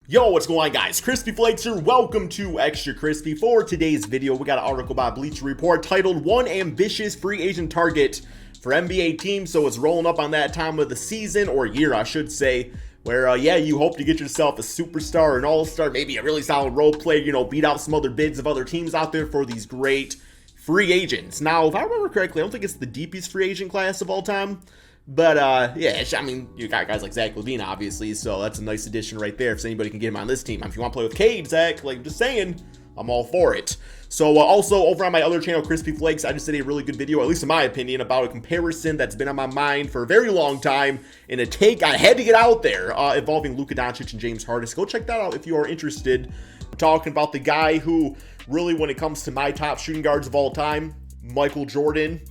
Yo, what's going on, guys? Crispy Flakes here. Welcome to Extra Crispy. For today's video, we got an article by Bleacher Report titled "One Ambitious Free Agent Target for NBA Teams." So it's rolling up on that time of the season, or year, I should say, where, you hope to get yourself a superstar, an all-star, maybe a really solid role player, beat out some other bids of other teams out there for these great free agents. Now, if I remember correctly, I don't think it's the deepest free agent class of all time. But, you got guys like Zach LaVine, obviously, so that's a nice addition right there if anybody can get him on this team. If you want to play with Cade, Zach, just saying, I'm all for it. So, also, over on my other channel, Crispy Flakes, I just did a really good video, at least in my opinion, about a comparison that's been on my mind for a very long time, and a take I had to get out there, involving Luka Doncic and James Harden. Go check that out if you are interested. We're talking about the guy who, really, when it comes to my top shooting guards of all time, Michael Jordan,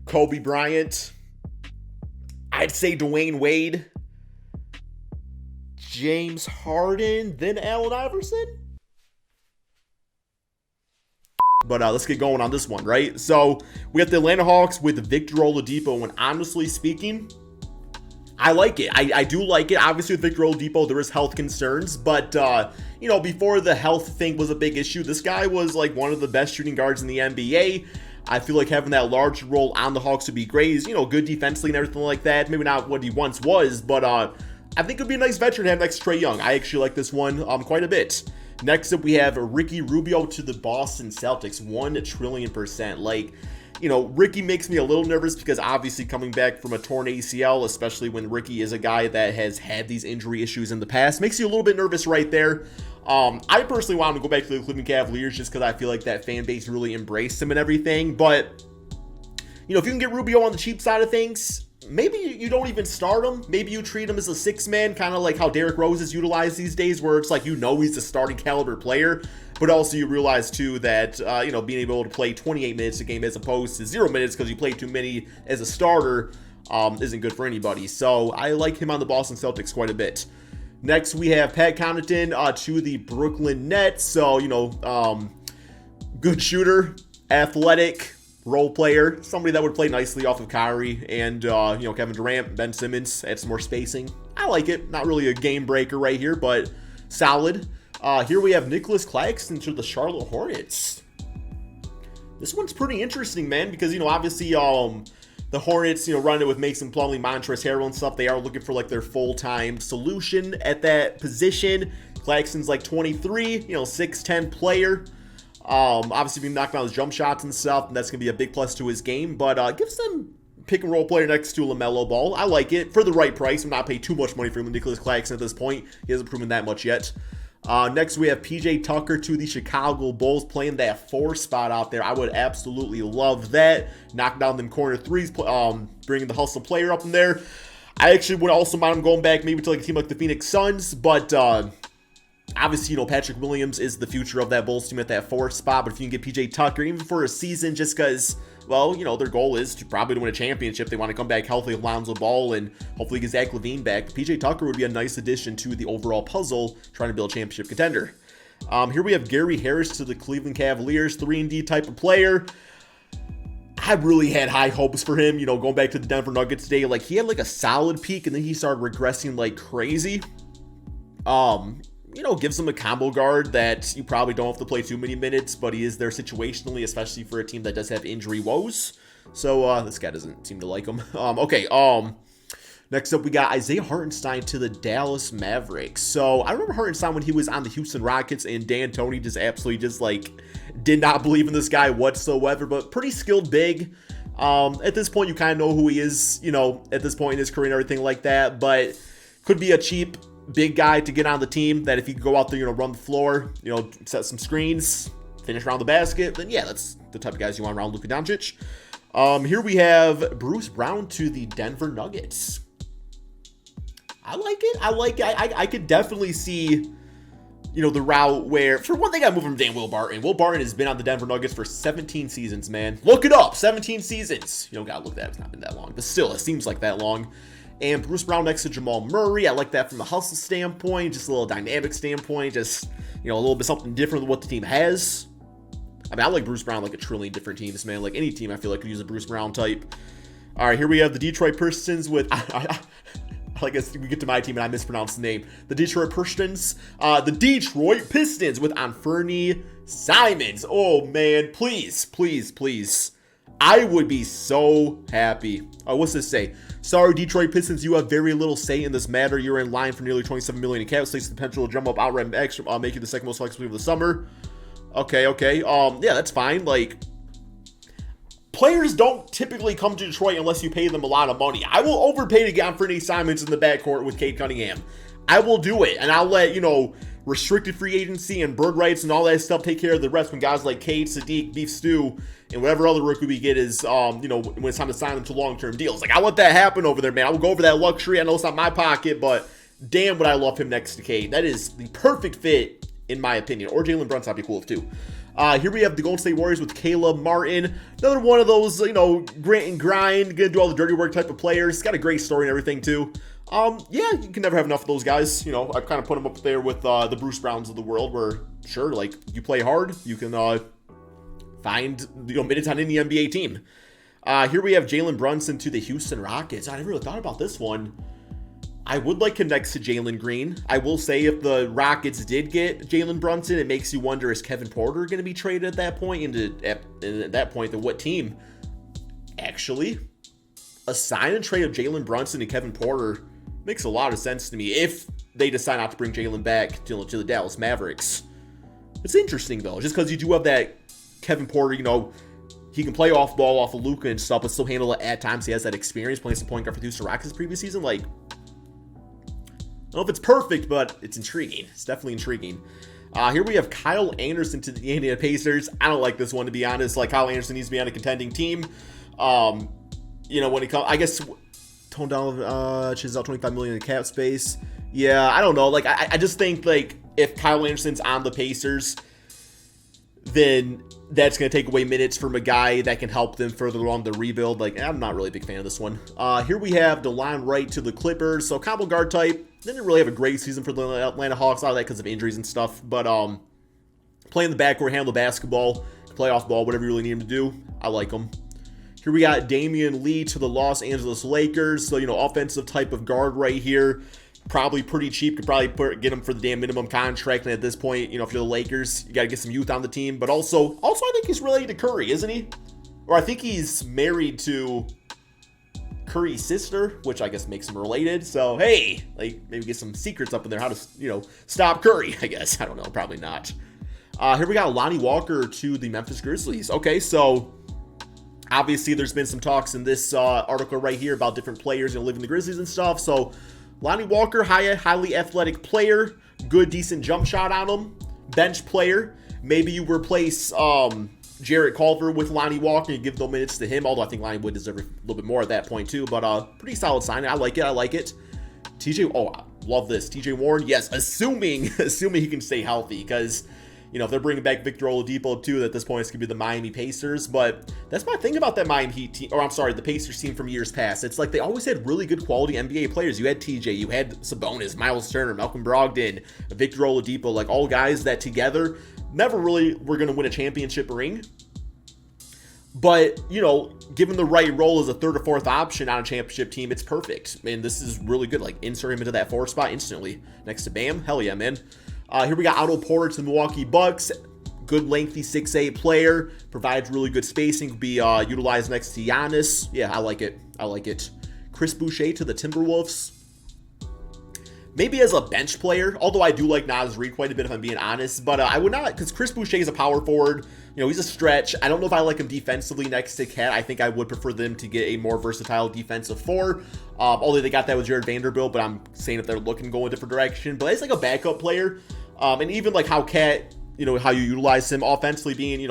Kobe Bryant, I'd say Dwayne Wade, James Harden, then Allen Iverson. But let's get going on this one, right? So we have the Atlanta Hawks with Victor Oladipo, and honestly speaking, I like it. I do like it. Obviously, with Victor Oladipo, there is health concerns, but before the health thing was a big issue, this guy was like one of the best shooting guards in the NBA. I feel like having that large role on the Hawks would be great. He's, good defensively and everything like that. Maybe not what he once was, but I think it would be a nice veteran to have next to Trae Young. I actually like this one quite a bit. Next up, we have Ricky Rubio to the Boston Celtics, 1 trillion%. Ricky makes me a little nervous because obviously coming back from a torn ACL, especially when Ricky is a guy that has had these injury issues in the past, makes you a little bit nervous right there. I personally want him to go back to the Cleveland Cavaliers just because I feel like that fan base really embraced him and everything. But, if you can get Rubio on the cheap side of things, maybe you don't even start him. Maybe you treat him as a six-man, kind of like how Derrick Rose is utilized these days, where it's like he's a starting caliber player. But also you realize, too, that, being able to play 28 minutes a game as opposed to 0 minutes because you play too many as a starter isn't good for anybody. So I like him on the Boston Celtics quite a bit. Next, we have Pat Connaughton to the Brooklyn Nets. So, good shooter, athletic, role player, somebody that would play nicely off of Kyrie and, Kevin Durant, Ben Simmons, add some more spacing. I like it. Not really a game breaker right here, but solid. Here we have Nicholas Claxton to the Charlotte Hornets. This one's pretty interesting, man, because, obviously, the Hornets, running it with Mason Plumlee, Montrezl Harrell and stuff. They are looking for, their full-time solution at that position. Claxton's, 23, 6'10 player. Obviously, being knocking out his jump shots and stuff, and that's going to be a big plus to his game. But gives them pick-and-roll player next to LaMelo Ball. I like it. For the right price. I'm not paying too much money for Nicholas Claxton at this point. He hasn't proven that much yet. Next, we have PJ Tucker to the Chicago Bulls, playing that 4 spot out there. I would absolutely love that. Knock down them corner threes, bringing the hustle player up in there. I actually would also mind him going back maybe to a team like the Phoenix Suns, but obviously, Patrick Williams is the future of that Bulls team at that 4 spot. But if you can get PJ Tucker, even for a season, just because, their goal is to probably win a championship. They want to come back healthy with Lonzo Ball and hopefully get Zach LaVine back. PJ Tucker would be a nice addition to the overall puzzle, trying to build a championship contender. Here we have Gary Harris to the Cleveland Cavaliers, 3-and-D type of player. I really had high hopes for him, going back to the Denver Nuggets today. He had a solid peak and then he started regressing like crazy. Gives them a combo guard that you probably don't have to play too many minutes, but he is there situationally, especially for a team that does have injury woes. So this guy doesn't seem to like him. Next up, we got Isaiah Hartenstein to the Dallas Mavericks. So I remember Hartenstein when he was on the Houston Rockets, and D'Antoni just absolutely did not believe in this guy whatsoever, but pretty skilled big. At this point, you kind of know who he is, at this point in his career and everything like that, but could be a cheap big guy to get on the team that if he could go out there, run the floor, set some screens, finish around the basket, then yeah, that's the type of guys you want around Luka Doncic. Here we have Bruce Brown to the Denver Nuggets. I like it. I could definitely see, the route where, for one thing, I move from Will Barton. Will Barton has been on the Denver Nuggets for 17 seasons, man. Look it up, 17 seasons. You don't gotta look that up, it's not been that long, but still, it seems like that long. And Bruce Brown next to Jamal Murray. I like that from the hustle standpoint, just a little dynamic standpoint, just, a little bit something different than what the team has. I like Bruce Brown a trillion different teams, man. Any team I feel like could use a Bruce Brown type. All right, here we have the Detroit Pistons with, I I guess we get to my team and I mispronounced the name. The Detroit Pistons. The Detroit Pistons with Anfernee Simons. Oh, man. Please, please, please. I would be so happy. Oh, what's this say? Sorry, Detroit Pistons, you have very little say in this matter. You're in line for nearly $27 million in cap space. The potential to jump up outright extra, make you the second most flexible of the summer. Okay. Yeah, that's fine. Like, players don't typically come to Detroit unless you pay them a lot of money. I will overpay to get Anfernee Simons in the backcourt with Cade Cunningham. I will do it, and I'll let, restricted free agency and bird rights and all that stuff take care of the rest when guys like Cade, Sadiq, Beef Stew, and whatever other rookie we get is, when it's time to sign them to long-term deals. Like, I want that to happen over there, man. I will go over that luxury. I know it's not my pocket, but damn would I love him next to Cade. That is the perfect fit, in my opinion. Or Jalen Brunson, that'd be cool too. Here we have the Golden State Warriors with Caleb Martin. Another one of those, grit and grind, gonna do all the dirty work type of players. He's got a great story and everything too. Yeah, you can never have enough of those guys. I've kind of put them up there with the Bruce Browns of the world, where sure, like, you play hard, you can find minutes on any NBA team. Here we have Jalen Brunson to the Houston Rockets. I never really thought about this one. I would like him next to Jalen Green. I will say, if the Rockets did get Jalen Brunson, it makes you wonder, is Kevin Porter going to be traded at that point? At that point, then what team? Actually, a sign and trade of Jalen Brunson and Kevin Porter makes a lot of sense to me if they decide not to bring Jalen back to the Dallas Mavericks. It's interesting, though, just because you do have that Kevin Porter, he can play off ball off of Luka and stuff, but still handle it at times. He has that experience playing some point guard for the Houston Rockets previous season. Like, I don't know if it's perfect, but it's intriguing. It's definitely intriguing. Here we have Kyle Anderson to the Indiana Pacers. I don't like this one, to be honest. Like, Kyle Anderson needs to be on a contending team. When it comes, I guess, tone down, chases out $25 million in cap space. Yeah, I don't know. Like, I just think, like, if Kyle Anderson's on the Pacers, then that's going to take away minutes from a guy that can help them further along the rebuild. Like, I'm not really a big fan of this one. Here we have DeLon Wright to the Clippers. So, combo guard type. Didn't really have a great season for the Atlanta Hawks. A lot of that because of injuries and stuff. But playing the backcourt, handle the basketball, play off ball, whatever you really need him to do. I like him. Here we got Damian Lee to the Los Angeles Lakers. So, offensive type of guard right here. Probably pretty cheap. Could probably get him for the damn minimum contract. And at this point, if you're the Lakers, you got to get some youth on the team. But also I think he's related to Curry, isn't he? Or I think he's married to Curry's sister, which I guess makes him related. So, hey, like, maybe get some secrets up in there. How to, stop Curry, I guess. I don't know. Probably not. Here we got Lonnie Walker to the Memphis Grizzlies. Okay, so obviously there's been some talks in this article right here about different players living the Grizzlies and stuff. So, Lonnie Walker, highly athletic player, good, decent jump shot on him, bench player. Maybe you replace Jarrett Culver with Lonnie Walker and give those minutes to him, although I think Lonnie would deserve a little bit more at that point too. But pretty solid sign. I like it. TJ, I love this. TJ Warren, yes, assuming he can stay healthy, because if they're bringing back Victor Oladipo too, at this point it's gonna be the Miami Pacers. But that's my thing about that Miami Heat team, the Pacers team from years past. It's like they always had really good quality NBA players. You had TJ, you had Sabonis, Miles Turner, Malcolm Brogdon, Victor Oladipo, like all guys that together never really were gonna win a championship ring. But, given the right role as a third or fourth option on a championship team, it's perfect. And this is really good. Like, insert him into that 4 spot instantly next to Bam. Hell yeah, man. Here we got Otto Porter to the Milwaukee Bucks. Good, lengthy 6'8" player. Provides really good spacing. Could be utilized next to Giannis. Yeah, I like it. Chris Boucher to the Timberwolves. Maybe as a bench player, although I do like Naz Reid quite a bit if I'm being honest. But I would not, because Chris Boucher is a power forward. He's a stretch. I don't know if I like him defensively next to Cat. I think I would prefer them to get a more versatile defensive 4. Although they got that with Jared Vanderbilt, but I'm saying if they're looking to go a different direction. But it's like a backup player. And even like how Cat, how you utilize him offensively being,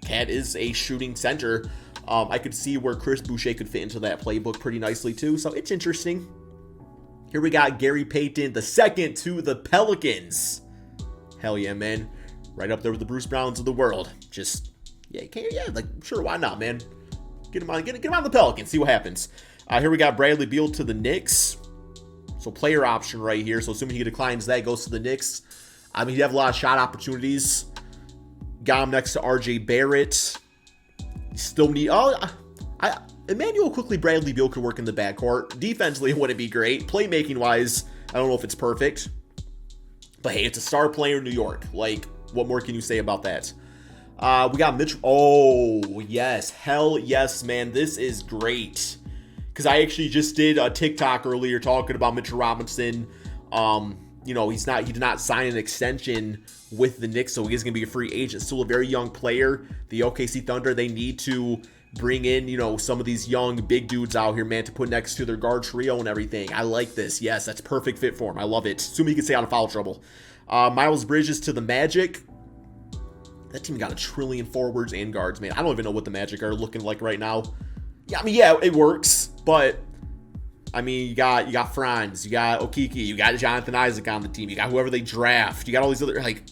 Cat is a shooting center. I could see where Chris Boucher could fit into that playbook pretty nicely too. So it's interesting. Here we got Gary Payton II to the Pelicans. Hell yeah, man. Right up there with the Bruce Browns of the world. Just, sure, why not, man? Get him on the Pelicans, see what happens. Here we got Bradley Beal to the Knicks. So player option right here. So assuming he declines that, goes to the Knicks. I mean, he'd have a lot of shot opportunities. Got him next to RJ Barrett. Still need, Emmanuel quickly Bradley Beal could work in the backcourt. Defensively, it wouldn't be great. Playmaking-wise, I don't know if it's perfect. But hey, it's a star player in New York. Like, what more can you say about that? We got Mitch. Oh, yes. Hell yes, man. This is great. Because I actually just did a TikTok earlier talking about Mitchell Robinson. You know, he did not sign an extension with the Knicks, so he is going to be a free agent. Still a very young player. The OKC Thunder, they need to bring in, you know, some of these young big dudes out here, man, to put next to their guard trio and everything. I like this. Yes, that's perfect fit for him. I love it. Assuming he can stay out of foul trouble. Miles Bridges to the Magic. That team got a trillion forwards and guards, man. I don't even know what the Magic are looking like right now. Yeah, I mean, yeah, it works, but I mean, you got Franz, you got Okiki, you got Jonathan Isaac on the team, you got whoever they draft, you got all these other, like,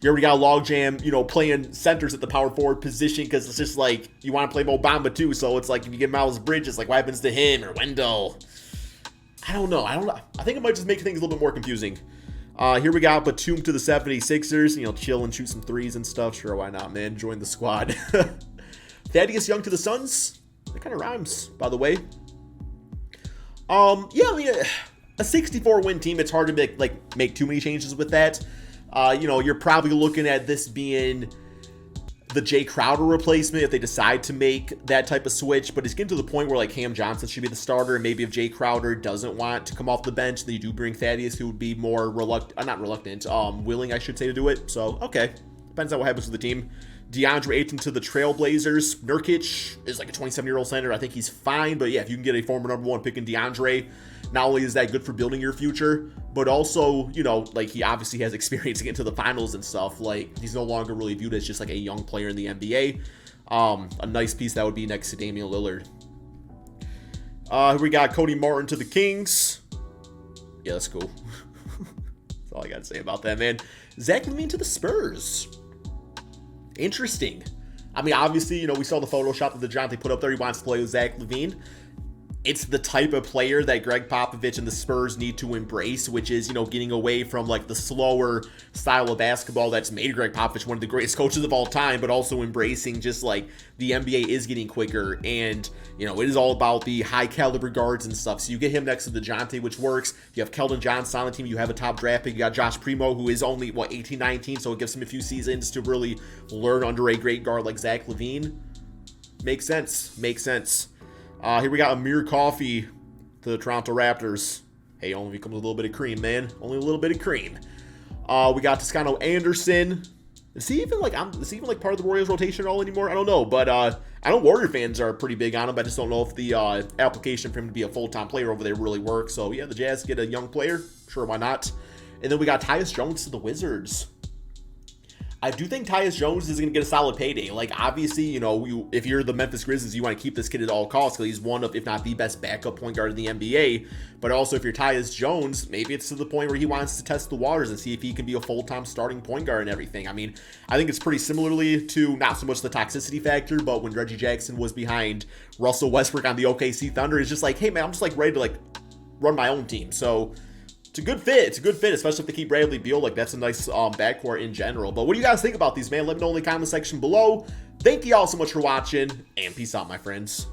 you already got a logjam, you know, playing centers at the power forward position, because it's just like, you want to play Mobamba too, so it's like, if you get Miles Bridges, like, what happens to him, or Wendell? I don't know. I think it might just make things a little bit more confusing. Here we got Batum to the 76ers, you know, chill and shoot some threes and stuff. Sure, why not, man? Join the squad. Thaddeus Young to the Suns. That kind of rhymes, by the way. Yeah, I mean, a 64-win team, it's hard to make too many changes with that. You know, you're probably looking at this being the Jay Crowder replacement if they decide to make that type of switch, but it's getting to the point where like Cam Johnson should be the starter, and maybe if Jay Crowder doesn't want to come off the bench, then you do bring Thaddeus, who would be more willing, I should say, to do it. So, okay. Depends on what happens with the team. DeAndre Ayton to the Trailblazers. Nurkic is like a 27-year-old center. I think he's fine, but yeah, if you can get a former number one pick in DeAndre, not only is that good for building your future, but also, you know, like he obviously has experience to get to the finals and stuff. Like, he's no longer really viewed as just like a young player in the NBA. A nice piece that would be next to Damian Lillard. Here we got Cody Martin to the Kings. Yeah, that's cool. That's all I got to say about that, man. Zach LaVine to the Spurs. Interesting. I mean, obviously, you know, we saw the Photoshop that DeJounte put up there. He wants to play with Zach LaVine. It's the type of player that Greg Popovich and the Spurs need to embrace, which is, you know, getting away from like the slower style of basketball that's made Greg Popovich one of the greatest coaches of all time, but also embracing just like the NBA is getting quicker, and, you know, it is all about the high caliber guards and stuff. So you get him next to DeJounte, which works. You have Keldon Johnson on the team. You have a top draft pick. You got Josh Primo, who is only, 18, 19, so it gives him a few seasons to really learn under a great guard like Zach LaVine. Makes sense. Makes sense. Here we got Amir Coffey to the Toronto Raptors. Hey, only comes with a little bit of cream, man. Only a little bit of cream. We got Toscano Anderson. Is he even like part of the Warriors rotation at all anymore? I don't know, but I know Warrior fans are pretty big on him. I just don't know if the application for him to be a full-time player over there really works. So yeah, the Jazz get a young player. Sure, why not? And then we got Tyus Jones to the Wizards. I do think Tyus Jones is going to get a solid payday. Like, obviously, you know, if you're the Memphis Grizzlies, you want to keep this kid at all costs because he's one of, if not the best backup point guard in the NBA. But also, if you're Tyus Jones, maybe it's to the point where he wants to test the waters and see if he can be a full-time starting point guard and everything. I mean, I think it's pretty similarly to not so much the toxicity factor, but when Reggie Jackson was behind Russell Westbrook on the OKC Thunder, it's just like, hey, man, I'm just like ready to like run my own team. So it's a good fit. It's a good fit, especially if they keep Bradley Beal. Like, that's a nice backcourt in general. But what do you guys think about these, man? Let me know in the comment section below. Thank you all so much for watching, and peace out, my friends.